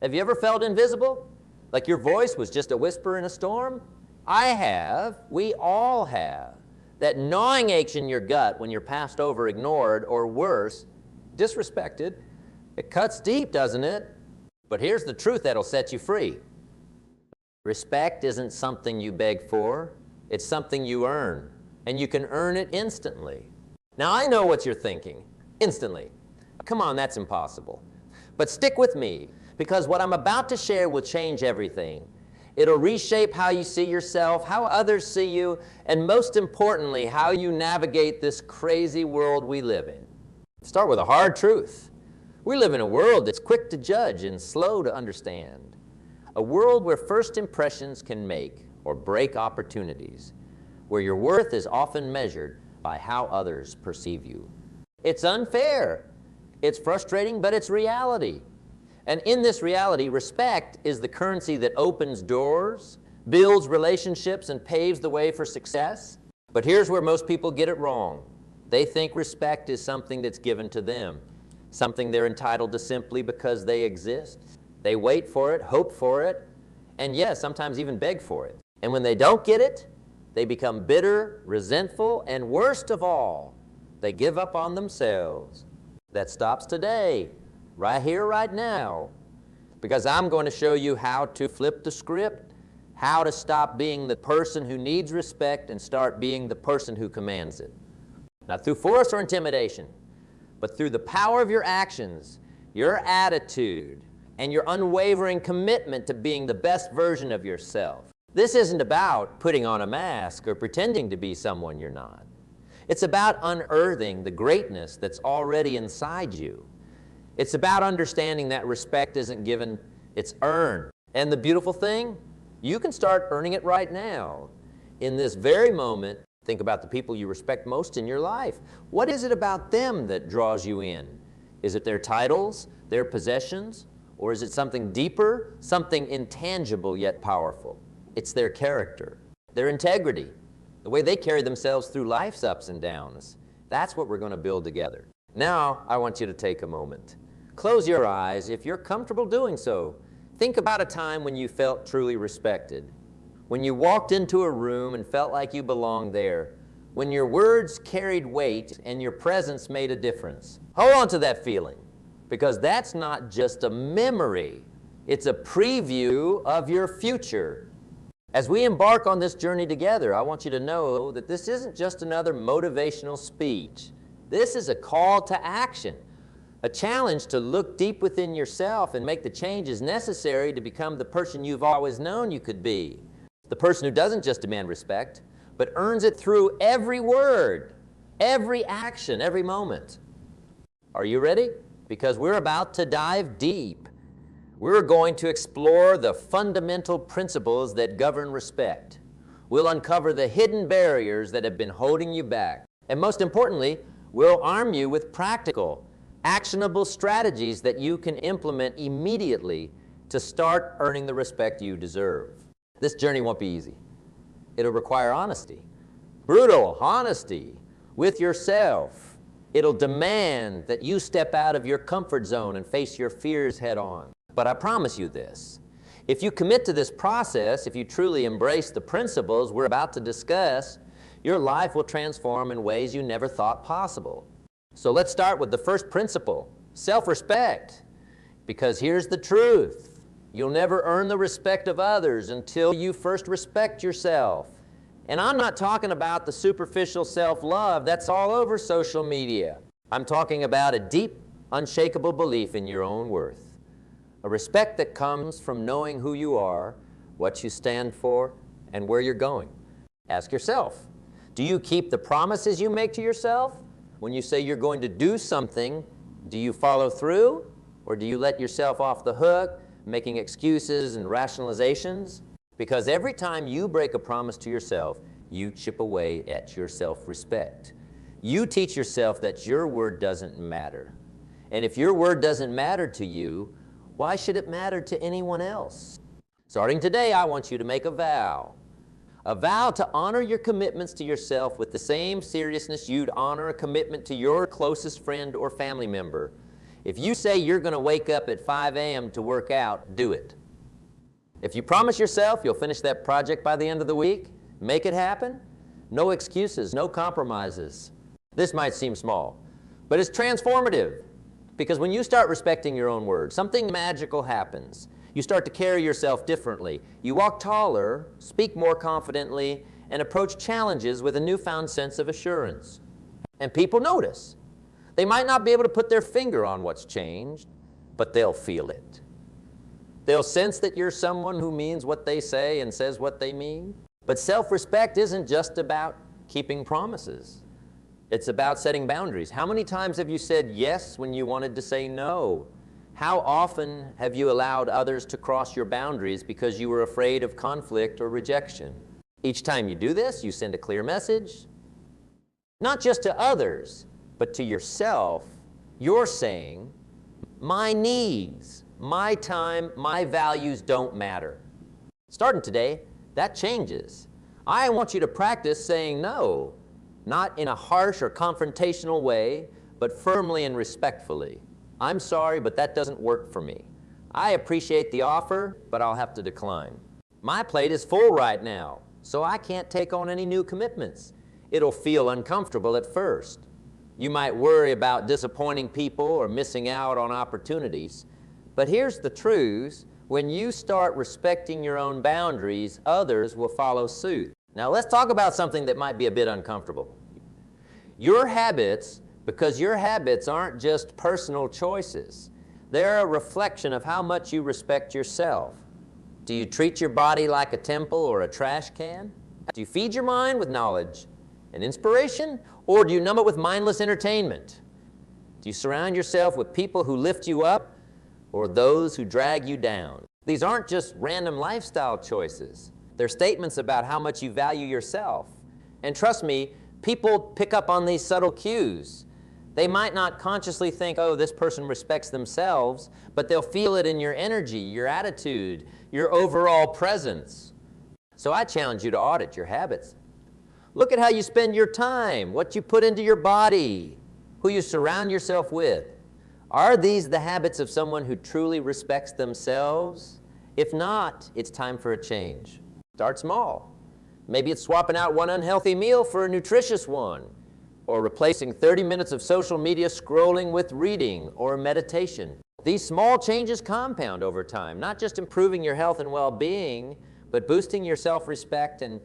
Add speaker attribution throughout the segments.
Speaker 1: Have you ever felt invisible? Like your voice was just a whisper in a storm? I have. We all have. That gnawing ache in your gut when you're passed over, ignored, or worse, disrespected. It cuts deep, doesn't it? But here's the truth that'll set you free. Respect isn't something you beg for. It's something you earn. And you can earn it instantly. Now, I know what you're thinking. Instantly. Come on, that's impossible. But stick with me, because what I'm about to share will change everything. It'll reshape how you see yourself, how others see you, and most importantly, how you navigate this crazy world we live in. Start with a hard truth. We live in a world that's quick to judge and slow to understand. A world where first impressions can make or break opportunities, where your worth is often measured by how others perceive you. It's unfair. It's frustrating, but it's reality. And in this reality, respect is the currency that opens doors, builds relationships, and paves the way for success. But here's where most people get it wrong. They think respect is something that's given to them, something they're entitled to simply because they exist. They wait for it, hope for it, and yes, sometimes even beg for it. And when they don't get it, they become bitter, resentful, and worst of all, they give up on themselves. That stops today. Right here, right now, because I'm going to show you how to flip the script, how to stop being the person who needs respect and start being the person who commands it. Not through force or intimidation, but through the power of your actions, your attitude, and your unwavering commitment to being the best version of yourself. This isn't about putting on a mask or pretending to be someone you're not. It's about unearthing the greatness that's already inside you. It's about understanding that respect isn't given, it's earned. And the beautiful thing, you can start earning it right now. In this very moment, think about the people you respect most in your life. What is it about them that draws you in? Is it their titles, their possessions, or is it something deeper, something intangible yet powerful? It's their character, their integrity, the way they carry themselves through life's ups and downs. That's what we're going to build together. Now, I want you to take a moment. Close your eyes if you're comfortable doing so. Think about a time when you felt truly respected, when you walked into a room and felt like you belonged there, when your words carried weight and your presence made a difference. Hold on to that feeling, because that's not just a memory. It's a preview of your future. As we embark on this journey together, I want you to know that this isn't just another motivational speech. This is a call to action. A challenge to look deep within yourself and make the changes necessary to become the person you've always known you could be. The person who doesn't just demand respect, but earns it through every word, every action, every moment. Are you ready? Because we're about to dive deep. We're going to explore the fundamental principles that govern respect. We'll uncover the hidden barriers that have been holding you back. And most importantly, we'll arm you with practical, actionable strategies that you can implement immediately to start earning the respect you deserve. This journey won't be easy. It'll require honesty, brutal honesty with yourself. It'll demand that you step out of your comfort zone and face your fears head on. But I promise you this, if you commit to this process, if you truly embrace the principles we're about to discuss, your life will transform in ways you never thought possible. So let's start with the first principle, self-respect. Because here's the truth. You'll never earn the respect of others until you first respect yourself. And I'm not talking about the superficial self-love that's all over social media. I'm talking about a deep, unshakable belief in your own worth. A respect that comes from knowing who you are, what you stand for, and where you're going. Ask yourself, do you keep the promises you make to yourself? When you say you're going to do something, do you follow through? Or do you let yourself off the hook, making excuses and rationalizations? Because every time you break a promise to yourself, you chip away at your self-respect. You teach yourself that your word doesn't matter. And if your word doesn't matter to you, why should it matter to anyone else? Starting today, I want you to make a vow. A vow to honor your commitments to yourself with the same seriousness you'd honor a commitment to your closest friend or family member. If you say you're going to wake up at 5 a.m. to work out, do it. If you promise yourself you'll finish that project by the end of the week, make it happen. No excuses, no compromises. This might seem small, but it's transformative, because when you start respecting your own word, something magical happens. You start to carry yourself differently. You walk taller, speak more confidently, and approach challenges with a newfound sense of assurance. And people notice. They might not be able to put their finger on what's changed, but they'll feel it. They'll sense that you're someone who means what they say and says what they mean. But self-respect isn't just about keeping promises. It's about setting boundaries. How many times have you said yes when you wanted to say no? How often have you allowed others to cross your boundaries because you were afraid of conflict or rejection? Each time you do this, you send a clear message, not just to others, but to yourself. You're saying, my needs, my time, my values don't matter. Starting today, that changes. I want you to practice saying no, not in a harsh or confrontational way, but firmly and respectfully. I'm sorry, but that doesn't work for me. I appreciate the offer, but I'll have to decline. My plate is full right now, so I can't take on any new commitments. It'll feel uncomfortable at first. You might worry about disappointing people or missing out on opportunities. But here's the truth. When you start respecting your own boundaries, others will follow suit. Now let's talk about something that might be a bit uncomfortable. Your habits, because your habits aren't just personal choices. They're a reflection of how much you respect yourself. Do you treat your body like a temple or a trash can? Do you feed your mind with knowledge and inspiration, or do you numb it with mindless entertainment? Do you surround yourself with people who lift you up, or those who drag you down? These aren't just random lifestyle choices. They're statements about how much you value yourself. And trust me, people pick up on these subtle cues. They might not consciously think, oh, this person respects themselves, but they'll feel it in your energy, your attitude, your overall presence. So I challenge you to audit your habits. Look at how you spend your time, what you put into your body, who you surround yourself with. Are these the habits of someone who truly respects themselves? If not, it's time for a change. Start small. Maybe it's swapping out one unhealthy meal for a nutritious one, or replacing 30 minutes of social media scrolling with reading or meditation. These small changes compound over time, not just improving your health and well-being, but boosting your self-respect and,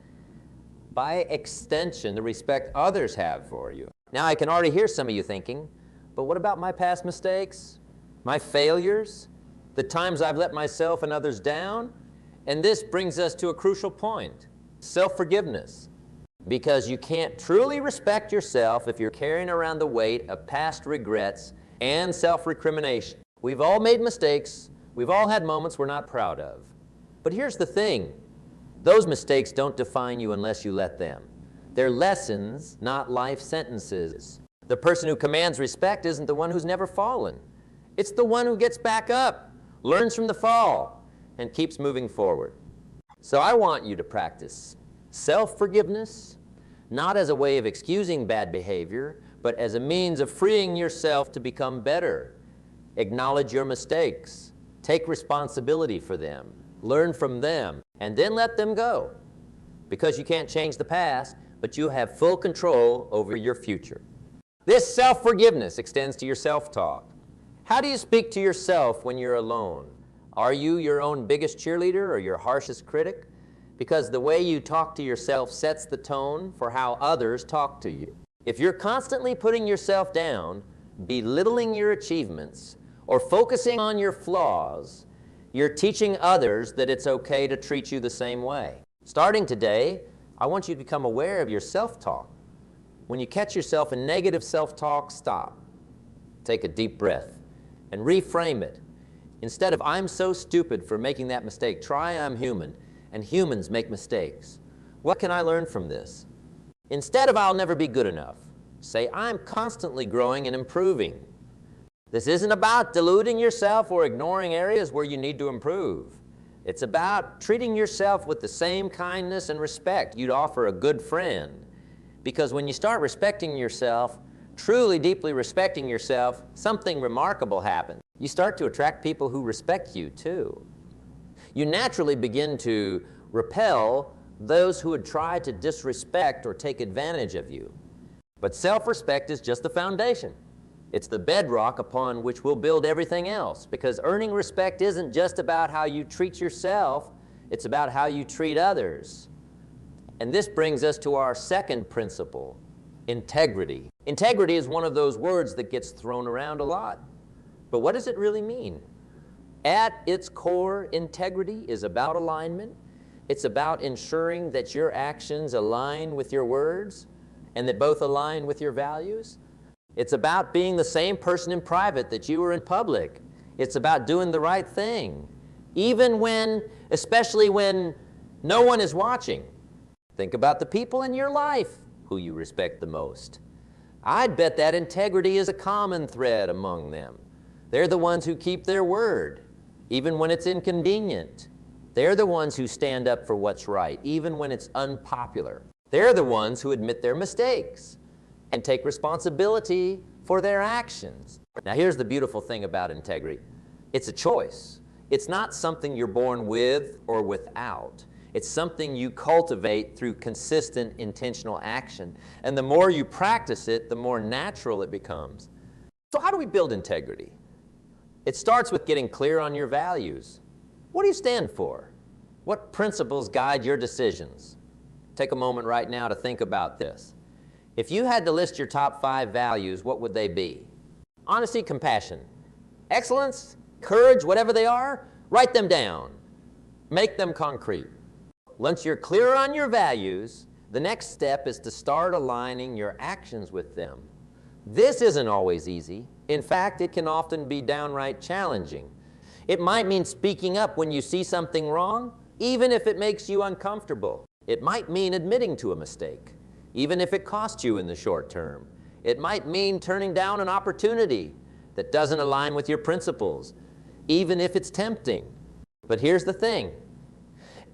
Speaker 1: by extension, the respect others have for you. Now, I can already hear some of you thinking, but what about my past mistakes, my failures, the times I've let myself and others down? And this brings us to a crucial point, self-forgiveness. Because you can't truly respect yourself if you're carrying around the weight of past regrets and self-recrimination. We've all made mistakes. We've all had moments we're not proud of. But here's the thing. Those mistakes don't define you unless you let them. They're lessons, not life sentences. The person who commands respect isn't the one who's never fallen. It's the one who gets back up, learns from the fall, and keeps moving forward. So I want you to practice self-forgiveness, not as a way of excusing bad behavior, but as a means of freeing yourself to become better. Acknowledge your mistakes. Take responsibility for them. Learn from them, and then let them go. Because you can't change the past, but you have full control over your future. This self-forgiveness extends to your self-talk. How do you speak to yourself when you're alone? Are you your own biggest cheerleader or your harshest critic? Because the way you talk to yourself sets the tone for how others talk to you. If you're constantly putting yourself down, belittling your achievements, or focusing on your flaws, you're teaching others that it's okay to treat you the same way. Starting today, I want you to become aware of your self-talk. When you catch yourself in negative self-talk, stop. Take a deep breath and reframe it. Instead of, I'm so stupid for making that mistake, try, I'm human. And humans make mistakes. What can I learn from this? Instead of, I'll never be good enough, say, I'm constantly growing and improving. This isn't about deluding yourself or ignoring areas where you need to improve. It's about treating yourself with the same kindness and respect you'd offer a good friend. Because when you start respecting yourself, truly deeply respecting yourself, something remarkable happens. You start to attract people who respect you too. You naturally begin to repel those who would try to disrespect or take advantage of you. But self-respect is just the foundation. It's the bedrock upon which we'll build everything else, because earning respect isn't just about how you treat yourself, it's about how you treat others. And this brings us to our second principle, integrity. Integrity is one of those words that gets thrown around a lot. But what does it really mean? At its core, integrity is about alignment. It's about ensuring that your actions align with your words and that both align with your values. It's about being the same person in private that you were in public. It's about doing the right thing, especially when no one is watching. Think about the people in your life who you respect the most. I'd bet that integrity is a common thread among them. They're the ones who keep their word, even when it's inconvenient. They're the ones who stand up for what's right, even when it's unpopular. They're the ones who admit their mistakes and take responsibility for their actions. Now here's the beautiful thing about integrity. It's a choice. It's not something you're born with or without. It's something you cultivate through consistent, intentional action. And the more you practice it, the more natural it becomes. So how do we build integrity? It starts with getting clear on your values. What do you stand for? What principles guide your decisions? Take a moment right now to think about this. If you had to list your top 5 values, what would they be? Honesty, compassion, excellence, courage, whatever they are, write them down. Make them concrete. Once you're clear on your values, the next step is to start aligning your actions with them. This isn't always easy. In fact, it can often be downright challenging. It might mean speaking up when you see something wrong, even if it makes you uncomfortable. It might mean admitting to a mistake, even if it costs you in the short term. It might mean turning down an opportunity that doesn't align with your principles, even if it's tempting. But here's the thing.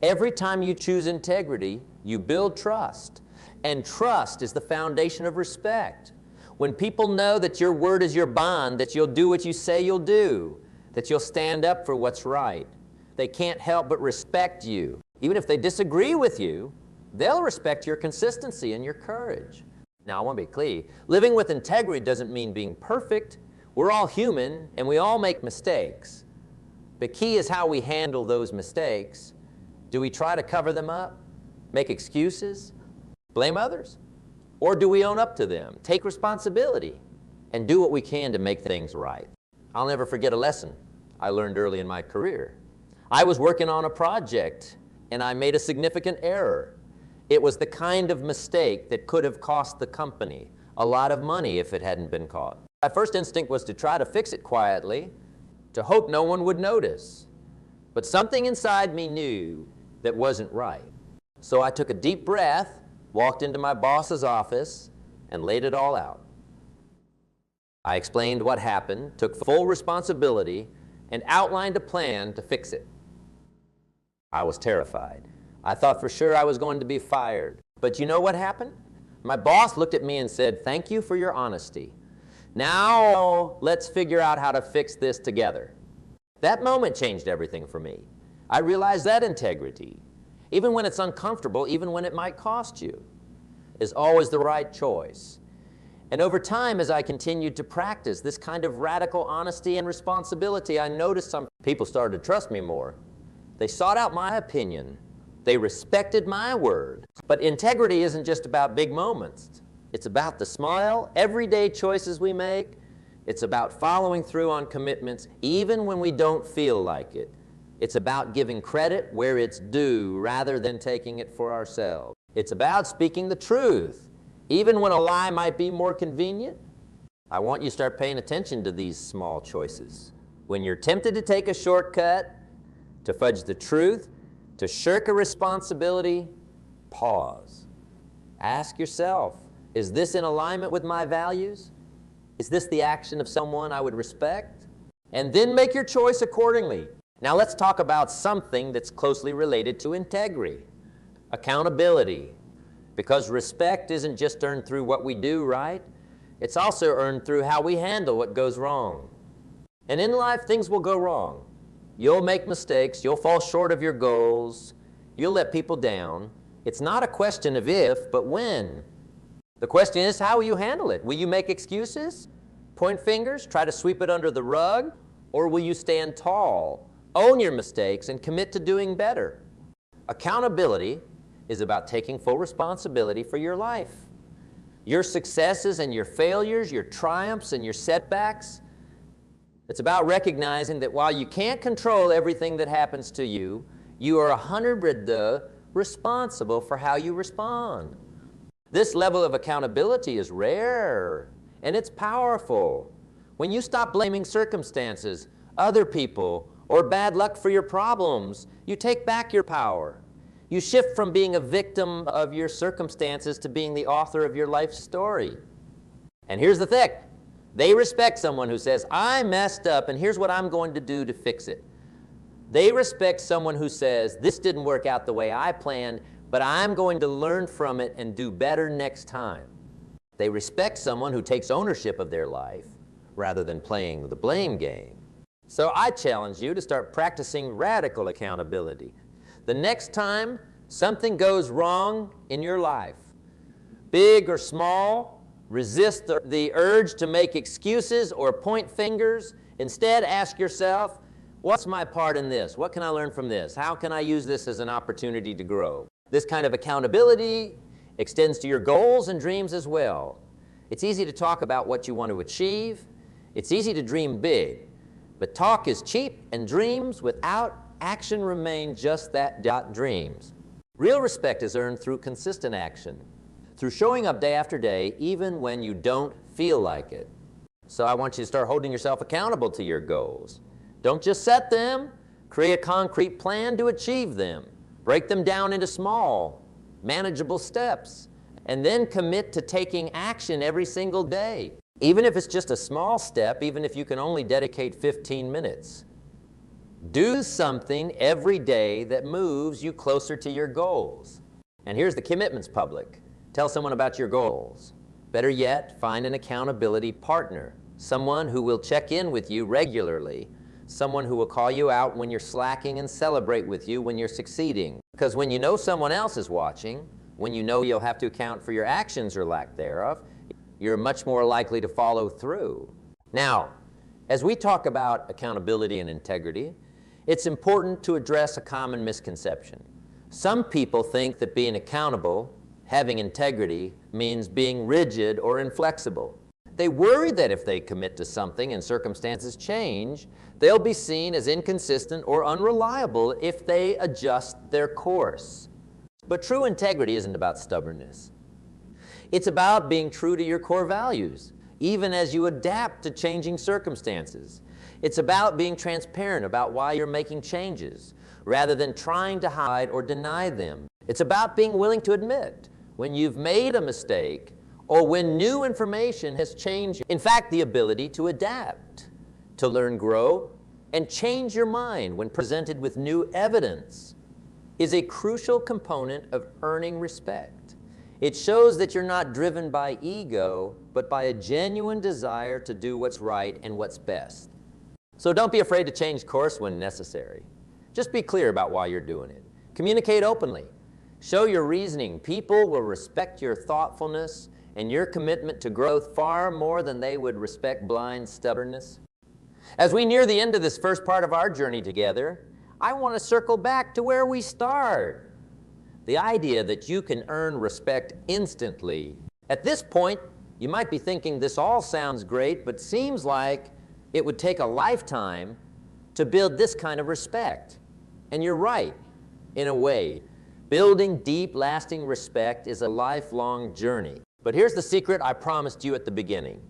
Speaker 1: Every time you choose integrity, you build trust. And trust is the foundation of respect. When people know that your word is your bond, that you'll do what you say you'll do, that you'll stand up for what's right, they can't help but respect you. Even if they disagree with you, they'll respect your consistency and your courage. Now, I want to be clear. Living with integrity doesn't mean being perfect. We're all human, and we all make mistakes. The key is how we handle those mistakes. Do we try to cover them up, make excuses, blame others? Or do we own up to them, take responsibility, and do what we can to make things right? I'll never forget a lesson I learned early in my career. I was working on a project, and I made a significant error. It was the kind of mistake that could have cost the company a lot of money if it hadn't been caught. My first instinct was to try to fix it quietly, to hope no one would notice. But something inside me knew that wasn't right. So I took a deep breath, walked into my boss's office, and laid it all out. I explained what happened, took full responsibility, and outlined a plan to fix it. I was terrified. I thought for sure I was going to be fired. But you know what happened? My boss looked at me and said, "Thank you for your honesty. Now let's figure out how to fix this together." That moment changed everything for me. I realized that integrity, even when it's uncomfortable, even when it might cost you, is always the right choice. And over time, as I continued to practice this kind of radical honesty and responsibility, I noticed some people started to trust me more. They sought out my opinion. They respected my word. But integrity isn't just about big moments. It's about the small, everyday choices we make. It's about following through on commitments, even when we don't feel like it. It's about giving credit where it's due rather than taking it for ourselves. It's about speaking the truth, even when a lie might be more convenient. I want you to start paying attention to these small choices. When you're tempted to take a shortcut, to fudge the truth, to shirk a responsibility, pause. Ask yourself, is this in alignment with my values? Is this the action of someone I would respect? And then make your choice accordingly. Now let's talk about something that's closely related to integrity, accountability. Because respect isn't just earned through what we do, right? It's also earned through how we handle what goes wrong. And in life, things will go wrong. You'll make mistakes, you'll fall short of your goals, you'll let people down. It's not a question of if, but when. The question is, how will you handle it? Will you make excuses, point fingers, try to sweep it under the rug, or will you stand tall, own your mistakes, and commit to doing better? Accountability is about taking full responsibility for your life. Your successes and your failures, your triumphs and your setbacks. It's about recognizing that while you can't control everything that happens to you, you are 100% responsible for how you respond. This level of accountability is rare, and it's powerful. When you stop blaming circumstances, other people, or bad luck for your problems, you take back your power. You shift from being a victim of your circumstances to being the author of your life story. And here's the thing. They respect someone who says, I messed up, and here's what I'm going to do to fix it. They respect someone who says, this didn't work out the way I planned, but I'm going to learn from it and do better next time. They respect someone who takes ownership of their life rather than playing the blame game. So I challenge you to start practicing radical accountability. The next time something goes wrong in your life, big or small, resist the urge to make excuses or point fingers. Instead, ask yourself, what's my part in this? What can I learn from this? How can I use this as an opportunity to grow? This kind of accountability extends to your goals and dreams as well. It's easy to talk about what you want to achieve. It's easy to dream big. But talk is cheap, and dreams without action remain just that, dreams. Real respect is earned through consistent action, through showing up day after day, even when you don't feel like it. So I want you to start holding yourself accountable to your goals. Don't just set them. Create a concrete plan to achieve them. Break them down into small, manageable steps, and then commit to taking action every single day. Even if it's just a small step, even if you can only dedicate 15 minutes. Do something every day that moves you closer to your goals. And here's the commitments public. Tell someone about your goals. Better yet, find an accountability partner, someone who will check in with you regularly, someone who will call you out when you're slacking and celebrate with you when you're succeeding. Because when you know someone else is watching, when you know you'll have to account for your actions or lack thereof, you're much more likely to follow through. Now, as we talk about accountability and integrity, it's important to address a common misconception. Some people think that being accountable, having integrity, means being rigid or inflexible. They worry that if they commit to something and circumstances change, they'll be seen as inconsistent or unreliable if they adjust their course. But true integrity isn't about stubbornness. It's about being true to your core values, even as you adapt to changing circumstances. It's about being transparent about why you're making changes, rather than trying to hide or deny them. It's about being willing to admit when you've made a mistake or when new information has changed. In fact, the ability to adapt, to learn, grow, and change your mind when presented with new evidence is a crucial component of earning respect. It shows that you're not driven by ego, but by a genuine desire to do what's right and what's best. So don't be afraid to change course when necessary. Just be clear about why you're doing it. Communicate openly. Show your reasoning. People will respect your thoughtfulness and your commitment to growth far more than they would respect blind stubbornness. As we near the end of this first part of our journey together, I want to circle back to where we start. The idea that you can earn respect instantly. At this point, you might be thinking this all sounds great, but seems like it would take a lifetime to build this kind of respect. And you're right, in a way. Building deep, lasting respect is a lifelong journey. But here's the secret I promised you at the beginning.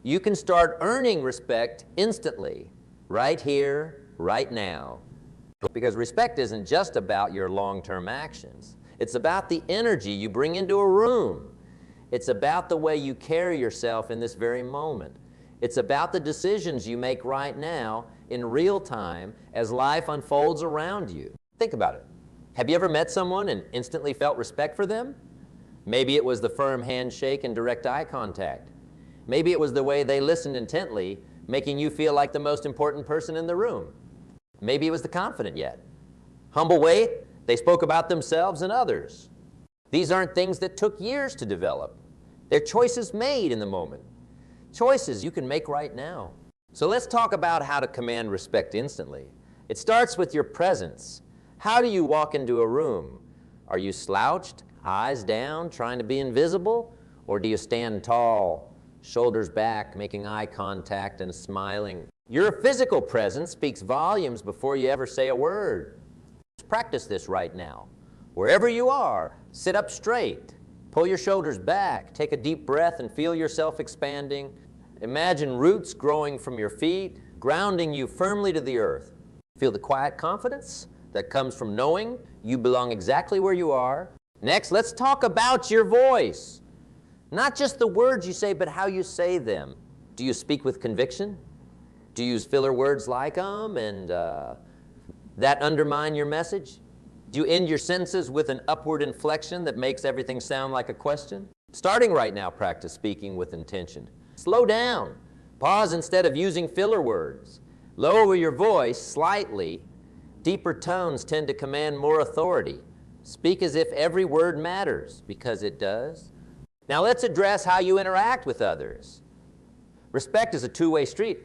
Speaker 1: You can start earning respect instantly, right here, right now. Because respect isn't just about your long-term actions. It's about the energy you bring into a room. It's about the way you carry yourself in this very moment. It's about the decisions you make right now in real time as life unfolds around you. Think about it. Have you ever met someone and instantly felt respect for them? Maybe it was the firm handshake and direct eye contact. Maybe it was the way they listened intently, making you feel like the most important person in the room. Maybe it was the confident yet. Humble way, they spoke about themselves and others. These aren't things that took years to develop. They're choices made in the moment. Choices you can make right now. So let's talk about how to command respect instantly. It starts with your presence. How do you walk into a room? Are you slouched, eyes down, trying to be invisible? Or do you stand tall, shoulders back, making eye contact and smiling? Your physical presence speaks volumes before you ever say a word. Let's practice this right now. Wherever you are, sit up straight, pull your shoulders back, take a deep breath and feel yourself expanding. Imagine roots growing from your feet, grounding you firmly to the earth. Feel the quiet confidence that comes from knowing you belong exactly where you are. Next, let's talk about your voice. Not just the words you say, but how you say them. Do you speak with conviction? Do you use filler words like and that undermine your message? Do you end your sentences with an upward inflection that makes everything sound like a question? Starting right now, practice speaking with intention. Slow down. Pause instead of using filler words. Lower your voice slightly. Deeper tones tend to command more authority. Speak as if every word matters, because it does. Now let's address how you interact with others. Respect is a two-way street.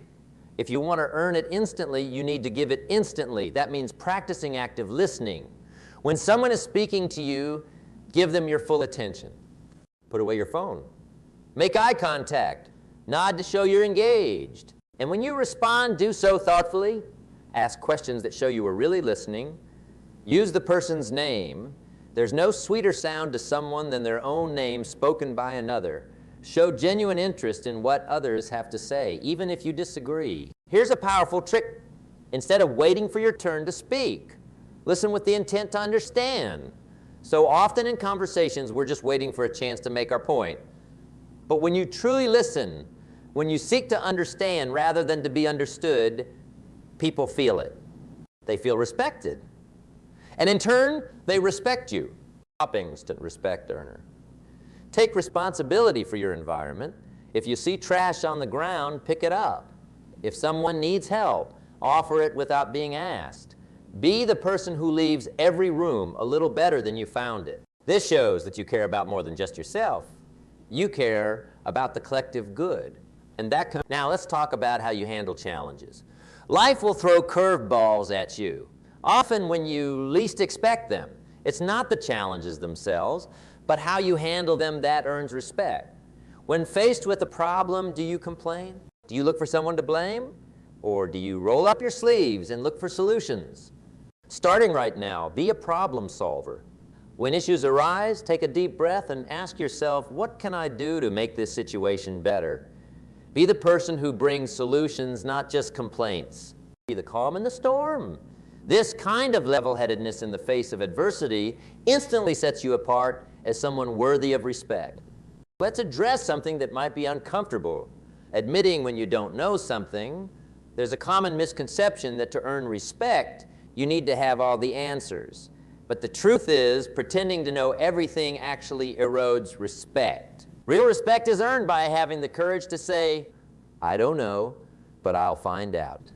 Speaker 1: If you want to earn it instantly, you need to give it instantly. That means practicing active listening. When someone is speaking to you, give them your full attention. Put away your phone. Make eye contact. Nod to show you're engaged. And when you respond, do so thoughtfully. Ask questions that show you are really listening. Use the person's name. There's no sweeter sound to someone than their own name spoken by another. Show genuine interest in what others have to say, even if you disagree. Here's a powerful trick. Instead of waiting for your turn to speak, listen with the intent to understand. So often in conversations, we're just waiting for a chance to make our point. But when you truly listen, when you seek to understand rather than to be understood, people feel it. They feel respected. And in turn, they respect you. Instant respect earner. Take responsibility for your environment. If you see trash on the ground, pick it up. If someone needs help, offer it without being asked. Be the person who leaves every room a little better than you found it. This shows that you care about more than just yourself. You care about the collective good. And now let's talk about how you handle challenges. Life will throw curveballs at you, often when you least expect them. It's not the challenges themselves, but how you handle them that earns respect. When faced with a problem, do you complain? Do you look for someone to blame? Or do you roll up your sleeves and look for solutions? Starting right now, be a problem solver. When issues arise, take a deep breath and ask yourself, what can I do to make this situation better? Be the person who brings solutions, not just complaints. Be the calm in the storm. This kind of level-headedness in the face of adversity instantly sets you apart as someone worthy of respect. Let's address something that might be uncomfortable. Admitting when you don't know something. There's a common misconception that to earn respect, you need to have all the answers. But the truth is, pretending to know everything actually erodes respect. Real respect is earned by having the courage to say, I don't know, but I'll find out.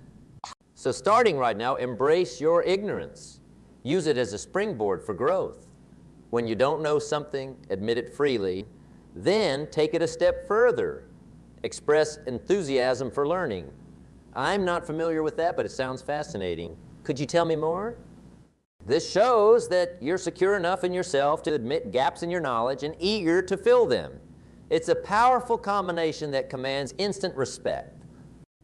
Speaker 1: So starting right now, embrace your ignorance. Use it as a springboard for growth. When you don't know something, admit it freely. Then take it a step further. Express enthusiasm for learning. I'm not familiar with that, but it sounds fascinating. Could you tell me more? This shows that you're secure enough in yourself to admit gaps in your knowledge and eager to fill them. It's a powerful combination that commands instant respect.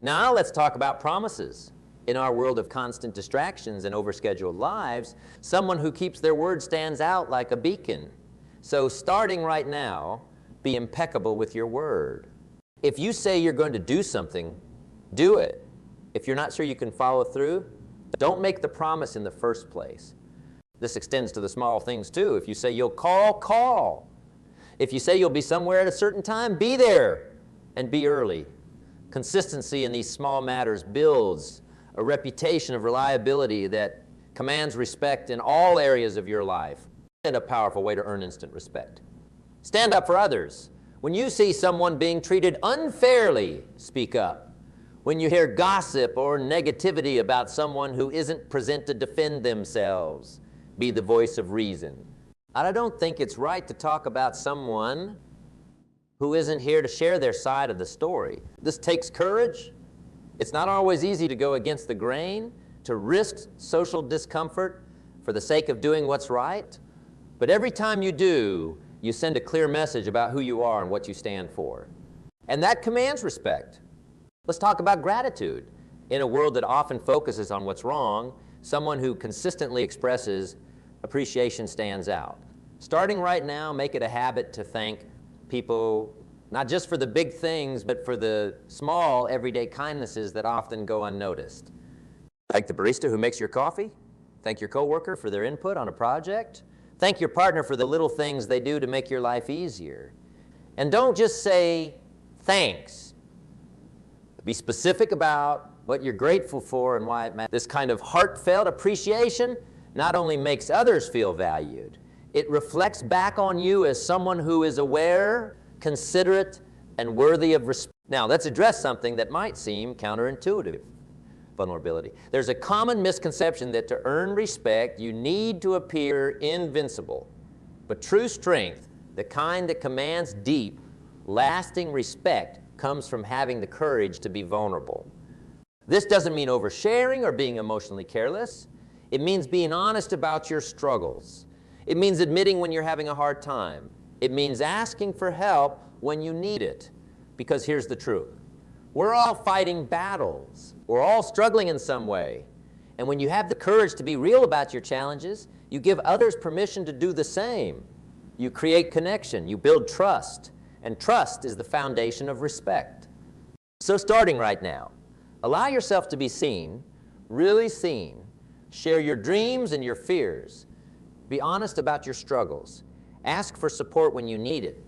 Speaker 1: Now let's talk about promises. In our world of constant distractions and overscheduled lives, someone who keeps their word stands out like a beacon. So starting right now, be impeccable with your word. If you say you're going to do something, do it. If you're not sure you can follow through, don't make the promise in the first place. This extends to the small things too. If you say you'll call, call. If you say you'll be somewhere at a certain time, be there and be early. Consistency in these small matters builds a reputation of reliability that commands respect in all areas of your life, and a powerful way to earn instant respect. Stand up for others. When you see someone being treated unfairly, speak up. When you hear gossip or negativity about someone who isn't present to defend themselves, be the voice of reason. I don't think it's right to talk about someone who isn't here to share their side of the story. This takes courage. It's not always easy to go against the grain, to risk social discomfort for the sake of doing what's right. But every time you do, you send a clear message about who you are and what you stand for. And that commands respect. Let's talk about gratitude. In a world that often focuses on what's wrong, someone who consistently expresses appreciation stands out. Starting right now, make it a habit to thank people, not just for the big things, but for the small, everyday kindnesses that often go unnoticed. Thank the barista who makes your coffee. Thank your coworker for their input on a project. Thank your partner for the little things they do to make your life easier. And don't just say thanks. Be specific about what you're grateful for and why it matters. This kind of heartfelt appreciation not only makes others feel valued, it reflects back on you as someone who is aware, considerate, and worthy of respect. Now, let's address something that might seem counterintuitive. Vulnerability. There's a common misconception that to earn respect, you need to appear invincible. But true strength, the kind that commands deep, lasting respect, comes from having the courage to be vulnerable. This doesn't mean oversharing or being emotionally careless. It means being honest about your struggles. It means admitting when you're having a hard time. It means asking for help when you need it. Because here's the truth. We're all fighting battles. We're all struggling in some way. And when you have the courage to be real about your challenges, you give others permission to do the same. You create connection. You build trust. And trust is the foundation of respect. So starting right now, allow yourself to be seen, really seen. Share your dreams and your fears. Be honest about your struggles. Ask for support when you need it.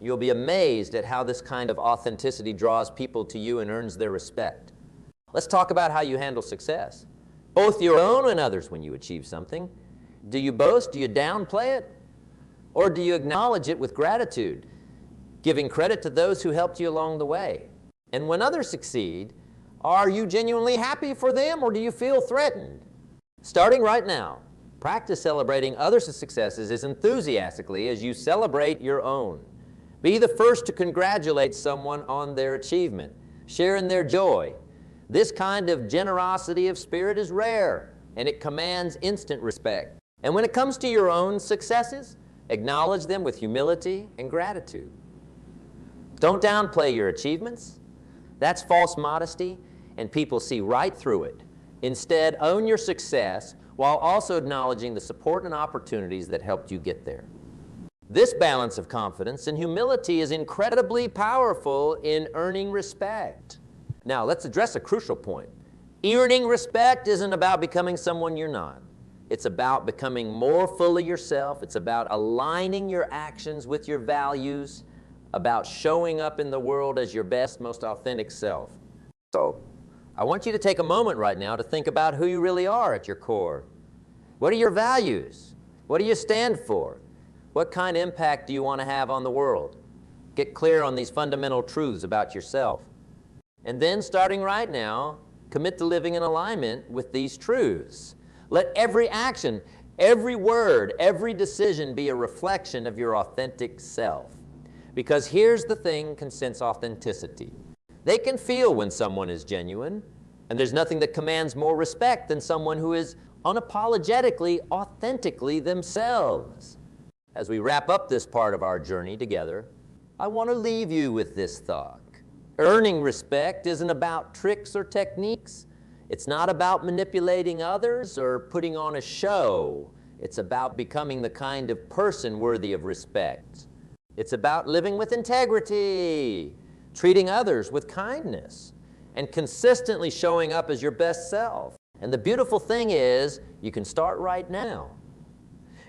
Speaker 1: You'll be amazed at how this kind of authenticity draws people to you and earns their respect. Let's talk about how you handle success, both your own and others when you achieve something. Do you boast? Do you downplay it? Or do you acknowledge it with gratitude, giving credit to those who helped you along the way? And when others succeed, are you genuinely happy for them or do you feel threatened? Starting right now, practice celebrating others' successes as enthusiastically as you celebrate your own. Be the first to congratulate someone on their achievement, share in their joy. This kind of generosity of spirit is rare, and it commands instant respect. And when it comes to your own successes, acknowledge them with humility and gratitude. Don't downplay your achievements. That's false modesty, and people see right through it. Instead, own your success while also acknowledging the support and opportunities that helped you get there. This balance of confidence and humility is incredibly powerful in earning respect. Now, let's address a crucial point. Earning respect isn't about becoming someone you're not. It's about becoming more fully yourself. It's about aligning your actions with your values, about showing up in the world as your best, most authentic self. So, I want you to take a moment right now to think about who you really are at your core. What are your values? What do you stand for? What kind of impact do you want to have on the world? Get clear on these fundamental truths about yourself. And then, starting right now, commit to living in alignment with these truths. Let every action, every word, every decision be a reflection of your authentic self. Because here's the thing can sense authenticity. They can feel when someone is genuine, and there's nothing that commands more respect than someone who is unapologetically, authentically themselves. As we wrap up this part of our journey together, I want to leave you with this thought. Earning respect isn't about tricks or techniques. It's not about manipulating others or putting on a show. It's about becoming the kind of person worthy of respect. It's about living with integrity, treating others with kindness, and consistently showing up as your best self. And the beautiful thing is, you can start right now.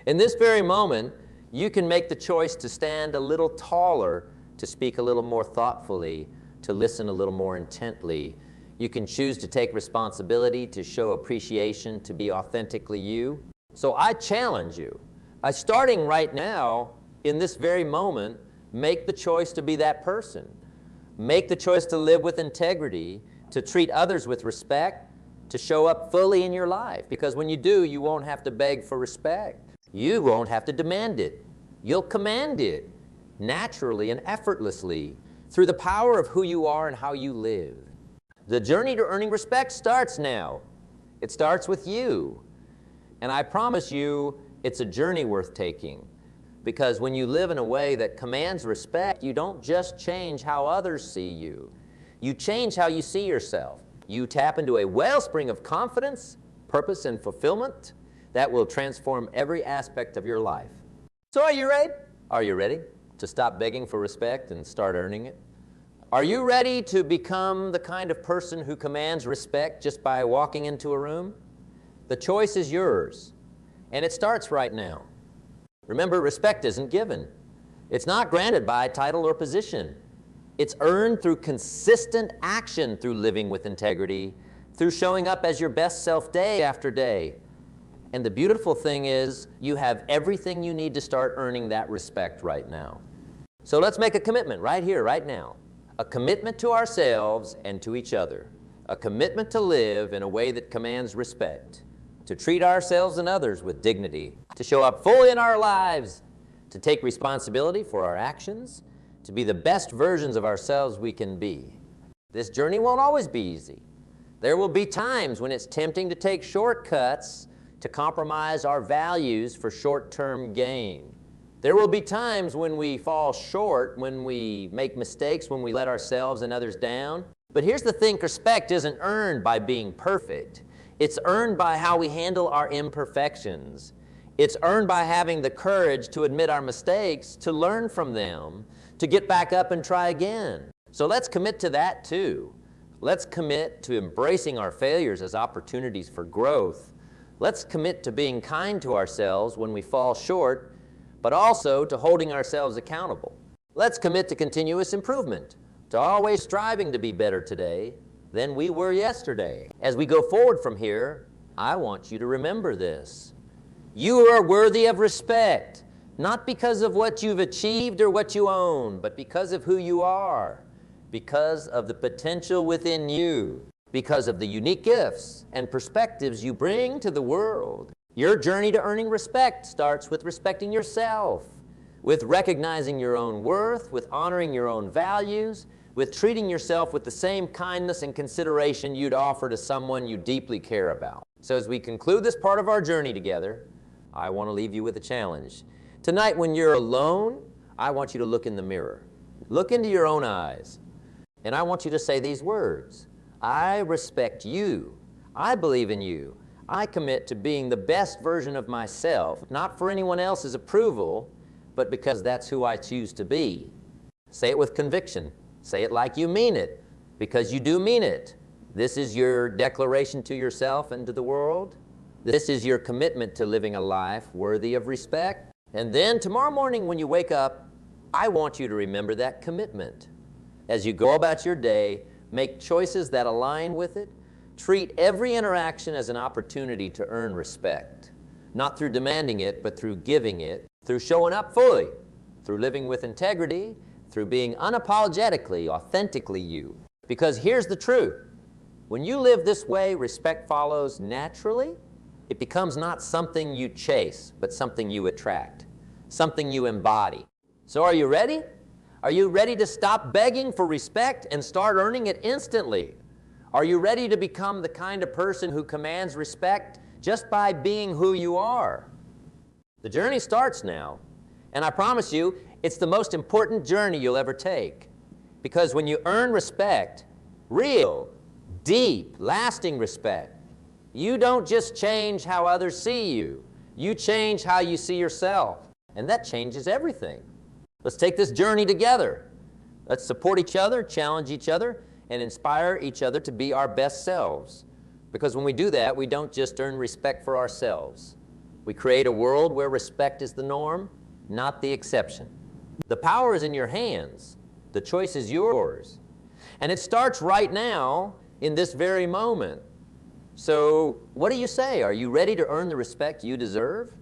Speaker 1: In this very moment, you can make the choice to stand a little taller, to speak a little more thoughtfully, to listen a little more intently. You can choose to take responsibility, to show appreciation, to be authentically you. So I challenge you, by starting right now, in this very moment, Make the choice to be that person. Make the choice to live with integrity, to treat others with respect, to show up fully in your life. Because when you do, you won't have to beg for respect. You won't have to demand it. You'll command it naturally and effortlessly through the power of who you are and how you live. The journey to earning respect starts now. It starts with you. And I promise you, it's a journey worth taking. Because when you live in a way that commands respect, you don't just change how others see you. You change how you see yourself. You tap into a wellspring of confidence, purpose, and fulfillment that will transform every aspect of your life. So are you ready? Are you ready to stop begging for respect and start earning it? Are you ready to become the kind of person who commands respect just by walking into a room? The choice is yours, and it starts right now. Remember, respect isn't given. It's not granted by title or position. It's earned through consistent action, through living with integrity, through showing up as your best self day after day. And the beautiful thing is, you have everything you need to start earning that respect right now. So let's make a commitment right here, right now. A commitment to ourselves and to each other. A commitment to live in a way that commands respect. To treat ourselves and others with dignity. To show up fully in our lives. To take responsibility for our actions. To be the best versions of ourselves we can be. This journey won't always be easy. There will be times when it's tempting to take shortcuts to compromise our values for short-term gain. There will be times when we fall short, when we make mistakes, when we let ourselves and others down. But here's the thing, respect isn't earned by being perfect. It's earned by how we handle our imperfections. It's earned by having the courage to admit our mistakes, to learn from them, to get back up and try again. So let's commit to that too. Let's commit to embracing our failures as opportunities for growth. Let's commit to being kind to ourselves when we fall short, but also to holding ourselves accountable. Let's commit to continuous improvement, to always striving to be better today than we were yesterday. As we go forward from here, I want you to remember this. You are worthy of respect, not because of what you've achieved or what you own, but because of who you are, because of the potential within you, because of the unique gifts and perspectives you bring to the world. Your journey to earning respect starts with respecting yourself, with recognizing your own worth, with honoring your own values, with treating yourself with the same kindness and consideration you'd offer to someone you deeply care about. So as we conclude this part of our journey together, I want to leave you with a challenge. Tonight when you're alone, I want you to look in the mirror. Look into your own eyes, and I want you to say these words. I respect you. I believe in you. I commit to being the best version of myself, not for anyone else's approval, but because that's who I choose to be. Say it with conviction. Say it like you mean it, because you do mean it. This is your declaration to yourself and to the world. This is your commitment to living a life worthy of respect. And then tomorrow morning when you wake up, I want you to remember that commitment. As you go about your day, make choices that align with it. Treat every interaction as an opportunity to earn respect. Not through demanding it, but through giving it, through showing up fully, through living with integrity, through being unapologetically, authentically you. Because here's the truth. When you live this way, respect follows naturally. It becomes not something you chase, but something you attract, something you embody. So are you ready? Are you ready to stop begging for respect and start earning it instantly? Are you ready to become the kind of person who commands respect just by being who you are? The journey starts now, and I promise you, it's the most important journey you'll ever take. Because when you earn respect, real, deep, lasting respect, you don't just change how others see you. You change how you see yourself, and that changes everything. Let's take this journey together. Let's support each other, challenge each other, and inspire each other to be our best selves. Because when we do that, we don't just earn respect for ourselves. We create a world where respect is the norm, not the exception. The power is in your hands. The choice is yours. And it starts right now, in this very moment. So what do you say? Are you ready to earn the respect you deserve?